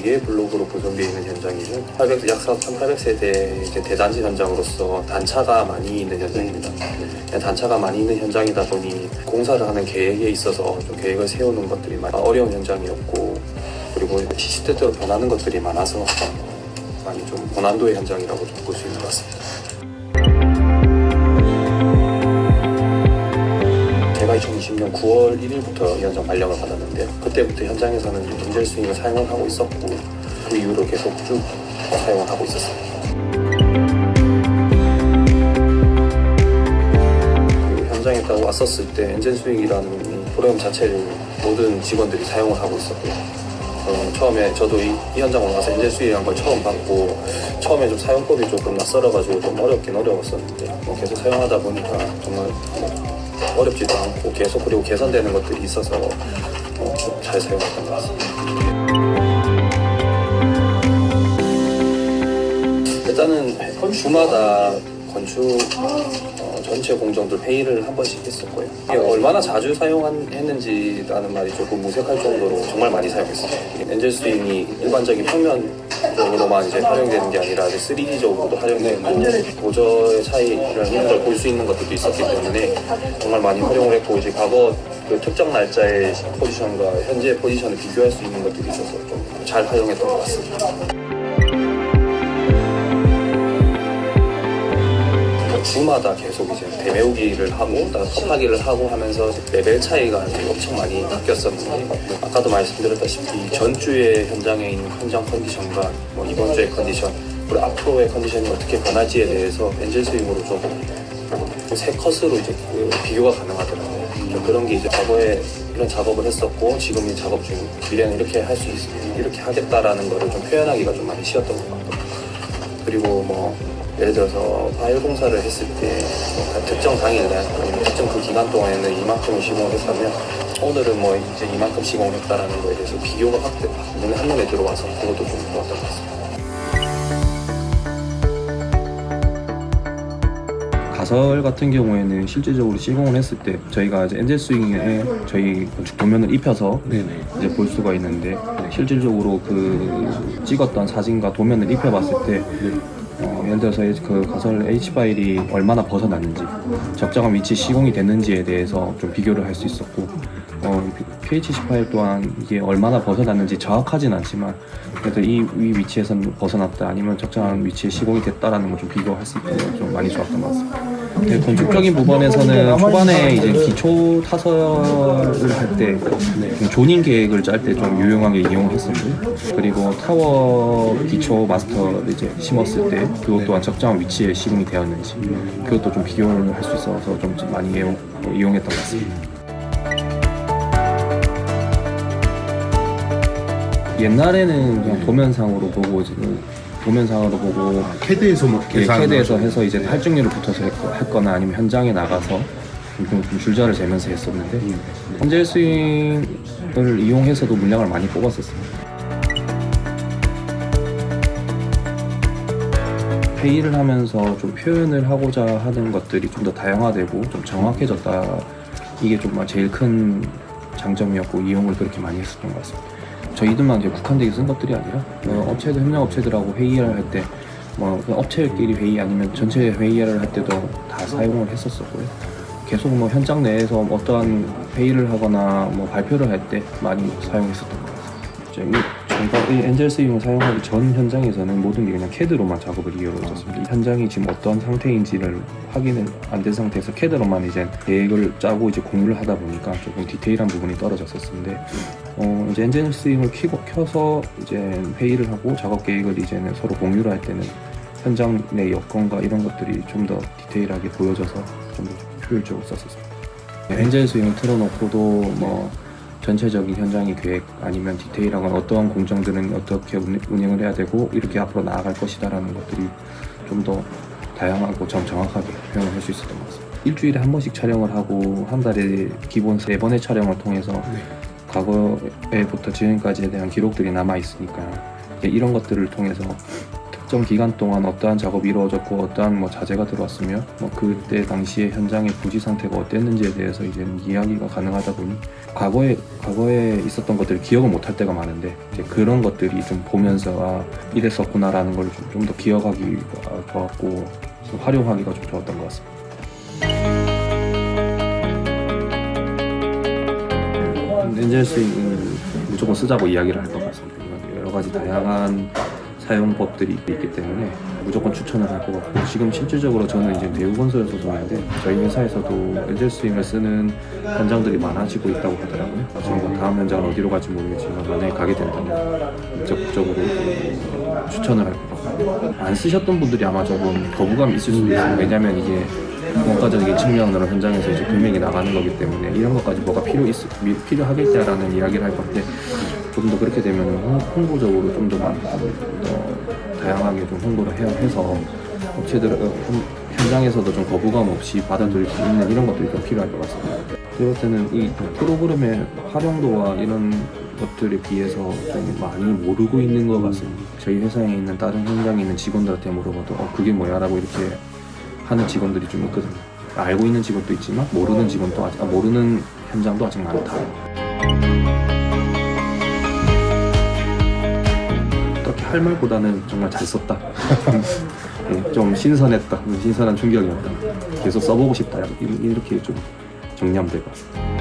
4개의 블록으로 구성되어 있는 현장이죠. 약 1800세대 이제 대단지 현장으로서 단차가 많이 있는 현장입니다. 단차가 많이 있는 현장이다 보니 공사를 하는 계획에 있어서 좀 계획을 세우는 것들이 많이 어려운 현장이었고, 그리고 시시때때로 변하는 것들이 많아서 많이 좀 고난도의 현장이라고 좀 볼 수 있는 것 같습니다. 제가 2020년 9월 1일부터 이 현장 발령을 받았는데, 그때부터 현장에서는 엔젤 스윙을 사용을 하고 있었고, 그 이후로 계속 쭉 사용을 하고 있었습니다. 그리고 현장에 딱 왔었을 때 엔젤 스윙이라는 프로그램 자체를 모든 직원들이 사용을 하고 있었고요. 처음에 저도 이 현장으로 와서 엔젤 스윙이라는 걸 처음 봤고, 처음에 좀 사용법이 조금 낯설어가지고 좀 어렵긴 어려웠었는데, 계속 사용하다 보니까 정말 어렵지도 않고 계속, 그리고 개선되는 것들이 있어서 잘 사용했던 것 같습니다. 일단은 주마다 건축 전체 공정들 회의를 한 번씩 했었고요. 얼마나 자주 사용했는지라는 말이 조금 무색할 정도로 정말 많이 사용했어요. 엔젤 스윙이 일반적인 평면적으로만 이제 활용되는 게 아니라 3D적으로도 활용되는 도저의 차이를 있는 걸 볼 수 있는 것들도 있었기 때문에 정말 많이 활용을 했고, 이제 과거 그 특정 날짜의 포지션과 현재 포지션을 비교할 수 있는 것들이 있어서 좀 잘 활용했던 것 같습니다. 주마다 계속 이제 대매우기를 하고 컵하기를 하고 하면서 레벨 차이가 엄청 많이 바뀌었었는데, 아까도 말씀드렸다시피 전주의 현장에 있는 현장 컨디션과 이번 주의 컨디션, 그리고 앞으로의 컨디션이 어떻게 변할지에 대해서 엔젤 스윙으로 좀 세 컷으로 이제 비교가 가능하더라고요. 그런 게 이제 과거에 이런 작업을 했었고, 지금 이 작업 중 미래는 이렇게 할 수 있으면 이렇게 하겠다라는 거를 좀 표현하기가 좀 많이 쉬웠던 것 같고, 그리고 예를 들어서 파일 공사를 했을 때 특정 당일날 아니면 특정 그 기간 동안에는 이만큼을 시공을 했다면, 오늘은 이제 이만큼 시공을 했다라는 거에 대해서 비교가 눈에 한눈에 들어와서 그것도 좀 좋았던 것 같습니다. 가설 같은 경우에는 실질적으로 시공을 했을 때 저희가 이제 엔젤 스윙에 저희 건축 도면을 입혀서 이제 볼 수가 있는데, 실질적으로 그 찍었던 사진과 도면을 입혀봤을 때 예를 들어서 그 가설 H 파일이 얼마나 벗어났는지, 적정한 위치에 시공이 됐는지에 대해서 좀 비교를 할 수 있었고, PHC 파일 또한 이게 얼마나 벗어났는지 정확하진 않지만, 그래도 이 위치에서는 벗어났다 아니면 적정한 위치에 시공이 됐다라는 걸 좀 비교할 수 있어서 좀 많이 좋았던 것 같습니다. 건축적인 부분에서는 초반에 이제 기초 타설을 할 때 조닝 계획을 짤 때 좀 유용하게 이용했었고, 그리고 타워 기초 마스터를 이제 심었을 때 그것 또한 적정한 위치에 시공이 되었는지 그것도 좀 비교를 할 수 있어서 좀 많이 이용했던 것 같습니다. 옛날에는 그냥 도면상으로 보고 캐드에서 캐드에서 해서 이제 할증률을 붙여서 했거나 아니면 현장에 나가서 좀 줄자를 재면서 했었는데, 엔젤 스윙을 이용해서도 물량을 많이 뽑았었습니다. 회의를 하면서 좀 표현을 하고자 하는 것들이 좀 더 다양화되고 좀 정확해졌다. 이게 좀 제일 큰 장점이었고, 이용을 그렇게 많이 했었던 것 같습니다. 저희들만 이제 국한되게 쓴 것들이 아니라 현장 업체들하고 회의를 할 때 업체끼리 회의 아니면 전체 회의를 할 때도 다 사용을 했었었고요. 계속 현장 내에서 어떠한 회의를 하거나 발표를 할 때 많이 사용했었던 것 같습니다. 이 엔젤 스윙을 사용하기 전 현장에서는 모든 게 그냥 CAD로만 작업을 이루어졌습니다. 이 현장이 지금 어떤 상태인지를 확인을 안 된 상태에서 CAD로만 이제 계획을 짜고 이제 공유를 하다 보니까 조금 디테일한 부분이 떨어졌었는데, 이제 엔젤 스윙을 켜서 이제 회의를 하고 작업 계획을 이제는 서로 공유를 할 때는 현장 내 여건과 이런 것들이 좀 더 디테일하게 보여져서 좀 더 효율적으로 썼었습니다. 엔젤 스윙을 틀어놓고도 전체적인 현장의 계획 아니면 디테일한 어떠한 공정들은 어떻게 운영을 해야 되고 이렇게 앞으로 나아갈 것이다라는 것들이 좀 더 다양하고 정확하게 표현을 할 수 있었던 것 같습니다. 일주일에 한 번씩 촬영을 하고 한 달에 기본 3번의 촬영을 통해서 과거에부터 지금까지에 대한 기록들이 남아 있으니까 이런 것들을 통해서 특정 기간 동안 어떠한 작업이 이루어졌고 어떠한 뭐 자재가 들어왔으며 뭐 그때 당시에 현장의 부지 상태가 어땠는지에 대해서 이제 이야기가 가능하다 보니 과거에 있었던 것들을 기억을 못할 때가 많은데 이제 그런 것들이 좀 보면서 아 이랬었구나라는 걸 좀 더 기억하기가 좋았고 좀 활용하기가 좀 좋았던 것 같습니다. 엔젤 스윙을 무조건 쓰자고 이야기를 할 것 같습니다. 여러 가지 다양한 사용법들이 있기 때문에 무조건 추천을 할 것 같고 지금 실질적으로 저는 이제 대우건설 소속인데 저희 회사에서도 엔젤 스윙을 쓰는 현장들이 많아지고 있다고 하더라고요. 저희가 다음 현장은 어디로 갈지 모르겠지만 만약에 가게 된다면 적극적으로 추천을 할 것 같고 안 쓰셨던 분들이 아마 조금 거부감이 있을 수도 있어요. 왜냐하면 이게 원가적인 측면으로 현장에서 이제 금액이 나가는 거기 때문에 이런 것까지 뭐가 필요하겠냐라는 이야기를 할 건데 좀 더 그렇게 되면 홍보적으로 좀 더 다양하게 좀 홍보를 해서 업체들 현장에서도 좀 거부감 없이 받아들일 수 있는 이런 것들이 좀 필요할 것 같습니다. 그럴 때는 이 프로그램의 활용도와 이런 것들에 비해서 좀 많이 모르고 있는 것 같습니다. 저희 회사에 있는 다른 현장에 있는 직원들한테 물어봐도 그게 뭐야라고 이렇게 하는 직원들이 좀 있거든요. 알고 있는 직원도 있지만 모르는 직원도 모르는 현장도 아직 많다. 그렇게 할 말보다는 정말 잘 썼다. 네, 좀 신선했다. 신선한 충격이었다. 계속 써보고 싶다. 이렇게 좀 정리하면 될 것 같습니다.